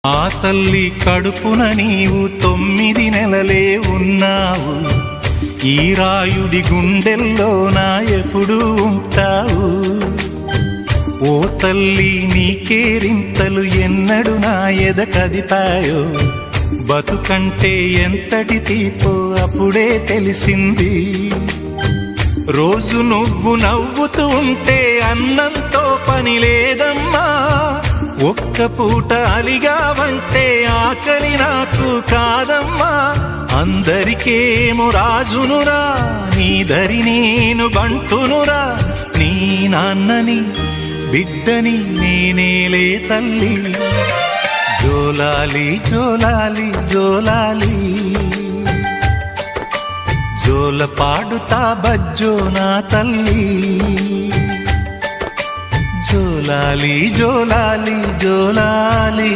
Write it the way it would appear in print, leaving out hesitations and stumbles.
ఆ తల్లి కడుపున నీవు 9 నెలలే ఉన్నావు. ఈ రాయుడి గుండెల్లోనా ఎప్పుడు ఉంటావు. ఓ తల్లి నీకేరింతలు ఎన్నడు నా ఎద కదిపాయో. బతుకంటే ఎంతటి తీపో అప్పుడే తెలిసింది. రోజు నువ్వు నవ్వుతూ ఉంటే అన్నంతో పని లేదమ్మా. ఒక్క పూట అలిగావంటే ఆకలి నాకు కాదమ్మా. అందరికేమో రాజునురా, నీ దరి నేను బంటునురా. నీ నాన్నని బిడ్డని నేనేలే తల్లి. జోలాలి జోలాలి జోలాలి, జోల పాడుతా బజ్జో నా తల్లి. జోలాలి జోలాలి జోలాలి.